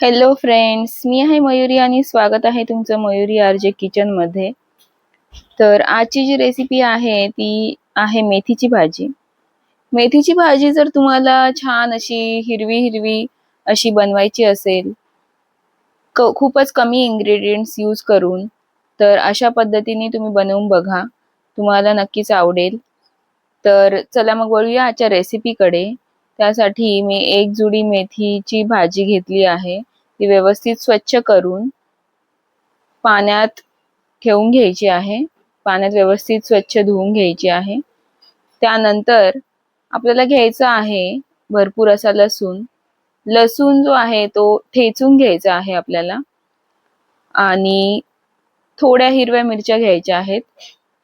Hello friends, मी आहे मयुरी आणि स्वागत आहे तुमचं मयुरी आरजे किचन मध्ये। तर आजची जी रेसिपी आहे ती आहे मेथीची भाजी। मेथीची भाजी जर तुम्हाला छान अशी हिरवी हिरवी अशी बनवायची असेल, खूपच कमी इन्ग्रेडियंट्स यूज करून, तर अशा पद्धतीने तुम्ही बनवून बघा, तुम्हाला नक्कीच आवडेल। तर चला मग वळूया आजच्या रेसिपीकडे। त्यासाठी मी एक जुडी मेथीची भाजी घेतली आहे। ती व्यवस्थित स्वच्छ करून पाण्यात ठेवून घ्यायची आहे। पाण्यात व्यवस्थित स्वच्छ धुवून घ्यायची आहे। त्यानंतर आपल्याला घ्यायचा आहे भरपूर असा लसूण। लसूण जो आहे तो ठेचून घ्यायचा आहे आपल्याला। आणि थोड्या हिरव्या मिरच्या घ्यायच्या आहेत।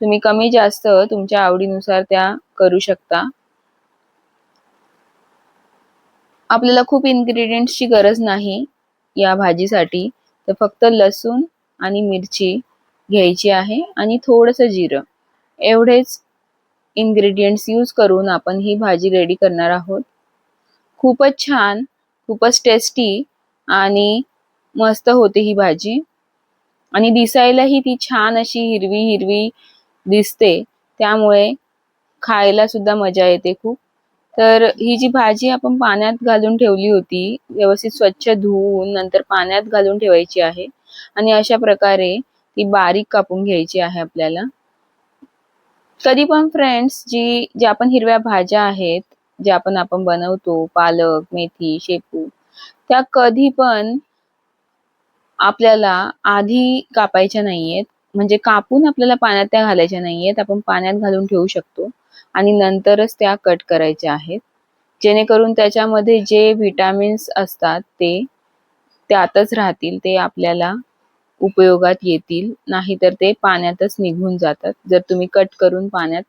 तुम्ही कमी जास्त तुमच्या आवडीनुसार त्या करू शकता। आपल्याला खूप इन्ग्रेडियंट्सची गरज नाही या भाजीसाठी, तर फक्त लसूण आणि मिरची घ्यायची आहे आणि थोडंसं जिरं, एवढेच इन्ग्रेडियंट्स यूज करून आपण ही भाजी रेडी करणार आहोत। खूपच छान, खूपच टेस्टी आणि मस्त होते ही भाजी। आणि दिसायलाही ती छान अशी हिरवी हिरवी दिसते, त्यामुळे खायला सुद्धा मजा येते खूप। तर ही जी भाजी आपण पाण्यात घालून ठेवली होती, व्यवस्थित स्वच्छ धुवून नंतर पाण्यात घालून ठेवायची आहे आणि अशा प्रकारे ती बारीक कापून घ्यायची आहे आपल्याला। कधी पण फ्रेंड्स, ज्या पण हिरव्या भाज्या आहेत, ज्या आपण बनवतो, पालक, मेथी, शेपू, त्या कधी पण आपल्याला आधी कापायच्या नाहीयेत। म्हणजे कापून आपल्याला पाण्यात त्या घालायच्या नाहीयेत। आपण पाण्यात घालून ठेवू शकतो आणि नंतरच त्या कट करायच्या आहेत, जेणेकरून त्याच्यामध्ये जे विटामिन्स असतात ते त्यातच राहतील, ते आपल्याला उपयोगात येतील, नाहीतर ते पाण्यातच निघून जातात जर तुम्ही कट करून पाण्यात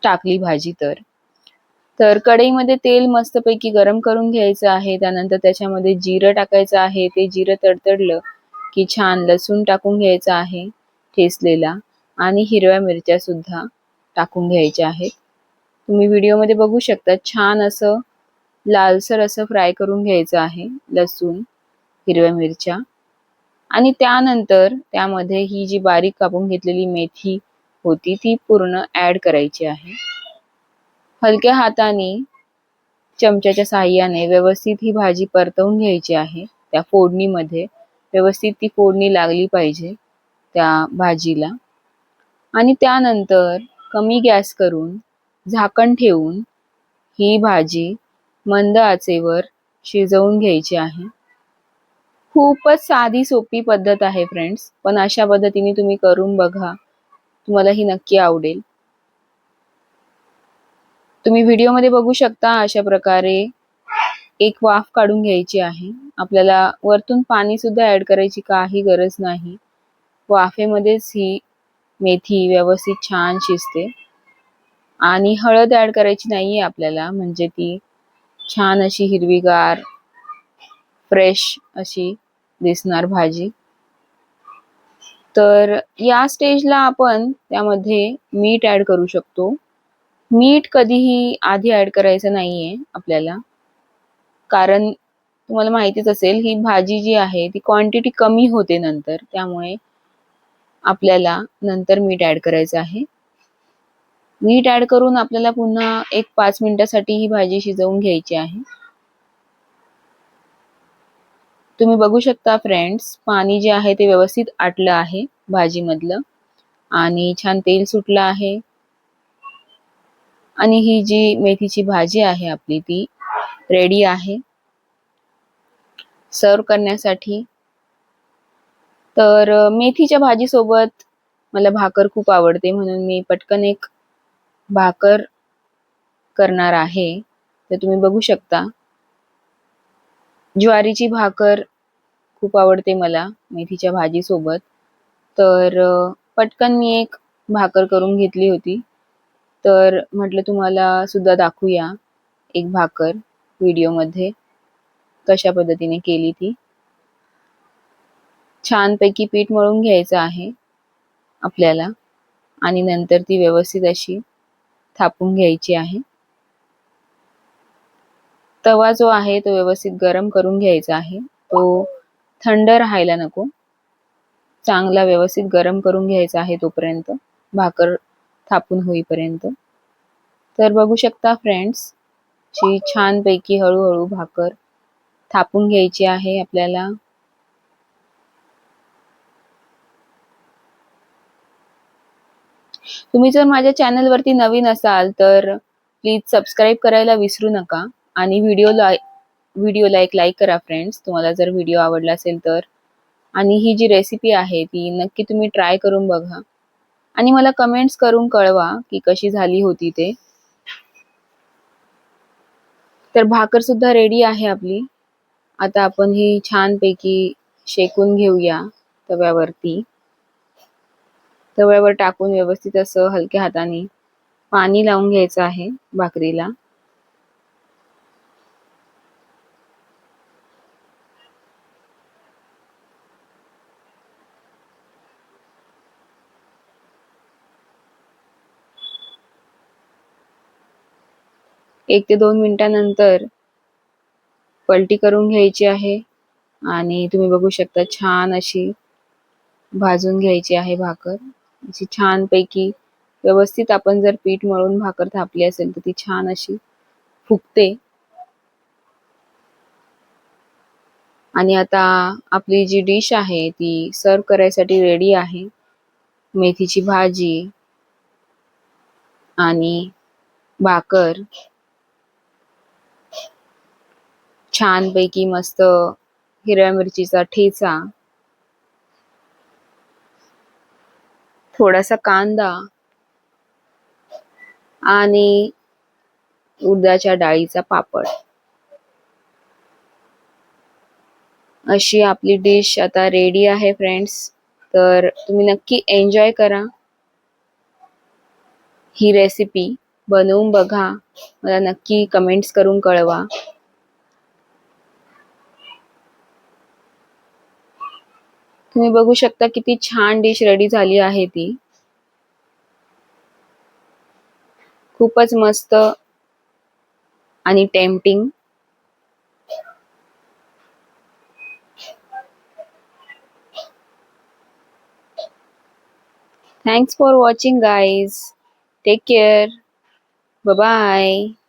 टाकली भाजी तर। तर कढईमध्ये तेल मस्तपैकी गरम करून घ्यायचं आहे। त्यानंतर त्याच्यामध्ये जिरं टाकायचं आहे। ते जिरं तडतडलं की छान लसूण टाकून घ्यायचा आहे ठेचलेला, आणि हिरव्या मिरच्या सुद्धा टाकून घ्यायच्या आहेत। तुम्ही व्हिडिओमध्ये बघू शकता, छान असं लालसर असं फ्राय करून घ्यायचं आहे लसूण, हिरव्या मिरच्या। आणि त्यानंतर त्यामध्ये ही जी बारीक कापून घेतलेली मेथी होती ती पूर्ण ऍड करायची आहे। हलक्या हाताने चमच्याच्या साहाय्याने व्यवस्थित ही भाजी परतवून घ्यायची आहे। त्या फोडणीमध्ये व्यवस्थित ती फोडणी लागली पाहिजे त्या भाजीला। आणि त्यानंतर कमी गॅस करून झाकण ठेवून ही भाजी मंद आचेवर शिजवून घ्यायची आहे। खूपच साधी सोपी पद्धत आहे फ्रेंड्स, पण अशा पद्धतीने तुम्ही करून बघा, तुम्हाला ही नक्की आवडेल। तुम्ही व्हिडिओमध्ये बघू शकता, अशा प्रकारे एक वाफ काढून घ्यायची आहे। आपल्याला वरतून पाणी सुद्धा ऍड करायची काही गरज नाही, वाफेमध्येच ही मेथी व्यवस्थित छान शिजते। आणि हळद ऍड करायची नाहीये आपल्याला, म्हणजे ती छान अशी हिरवीगार फ्रेश अशी दिसणार भाजी। तर या स्टेजला आपण त्यामध्ये मीठ ऍड करू शकतो। मीठ कधीही आधी ऍड करायचं नाहीये आपल्याला, कारण तुम्हाला माहितीच असेल ही भाजी जी आहे ती क्वांटिटी कमी होते नंतर, त्यामुळे आपल्याला नंतर मीठ ऍड करायचं आहे। मीठ ऍड करून आपल्याला पुन्हा एक 5 मिनिटासाठी ही भाजी शिजवून घ्यायची आहे। तुम्ही बघू शकता फ्रेंड्स, पाणी जे आहे ते व्यवस्थित आटलं आहे भाजीमधलं आणि छान तेल सुटलं आहे। आणि ही जी मेथीची भाजी आहे आपली ती रेडी आहे सर्व करण्यासाठी। तर मेथीच्या भाजी सोबत मला भाकर खूप आवडते, म्हणून मी पटकन एक भाकर करणार आहे। तर तुम्ही बघू शकता, ज्वारीची भाकर खूप आवडते मला मेथीच्या भाजी सोबत, तर पटकन मी एक भाकर करून घेतली होती। तर म्हटलं तुम्हाला सुद्धा दाखवूया एक भाकर व्हिडिओमध्ये कशा पद्धतीने केली ती। छानपैकी पीठ मळून घ्यायचं आहे आपल्याला आणि नंतर ती व्यवस्थित अशी थापून घ्यायची आहे। तवा जो आहे तो व्यवस्थित गरम करून घ्यायचा आहे. तो थंड राहायला नको, चांगला व्यवस्थित गरम करून घ्यायचा आहे तोपर्यंत, भाकर थापून होईपर्यंत. तर बघू शकता फ्रेंड्स, ची छानपैकी हळूहळू भाकर थापून घ्यायची आहे आपल्याला. तुम्ही जर माझ्या चॅनलवरती नवीन असाल तर प्लीज सबस्क्राईब करायला विसरू नका आणि व्हिडिओला एक लाईक करा फ्रेंड्स, तुम्हाला जर व्हिडिओ आवडला असेल तर. आणि ही जी रेसिपी आहे ती नक्की तुम्ही ट्राय करून बघा आणि मला कमेंट्स करून कळवा की कशी झाली होती ते. तर भाकर सुद्धा रेडी आहे आपली. आता आपण ही छानपैकी शेकून घेऊया तव्यावरती. तव्यावर टाकून व्यवस्थित असं हलक्या हाताने पाणी लावून घ्यायचं आहे भाकरीला. एक ते 2 मिनिटानंतर पलटी करून घ्यायची आहे आणि तुम्ही बघू शकता छान अशी भाजून घ्यायची आहे भाकर. अशी छानपैकी व्यवस्थित आपण जर पीठ मळून भाकर थापली असेल तर ती छान अशी फुगते. आणि आता आपली जी डिश आहे ती सर्व करायसाठी रेडी आहे. मेथीची भाजी आणि भाकर छानपैकी मस्त हिरव्या मिरचीचा ठेचा, थोडासा कांदा आणि उडदाच्या डाळीचा पापड, अशी आपली डिश आता रेडी आहे फ्रेंड्स. तर तुम्ही नक्की एन्जॉय करा ही रेसिपी, बनवून बघा, मला नक्की कमेंट्स करून कळवा. तुम्ही बघू शकता किती छान डिश रेडी झाली आहे ती. खूपच मस्त आणि tempting. Thanks for watching guys. Take care. Bye bye.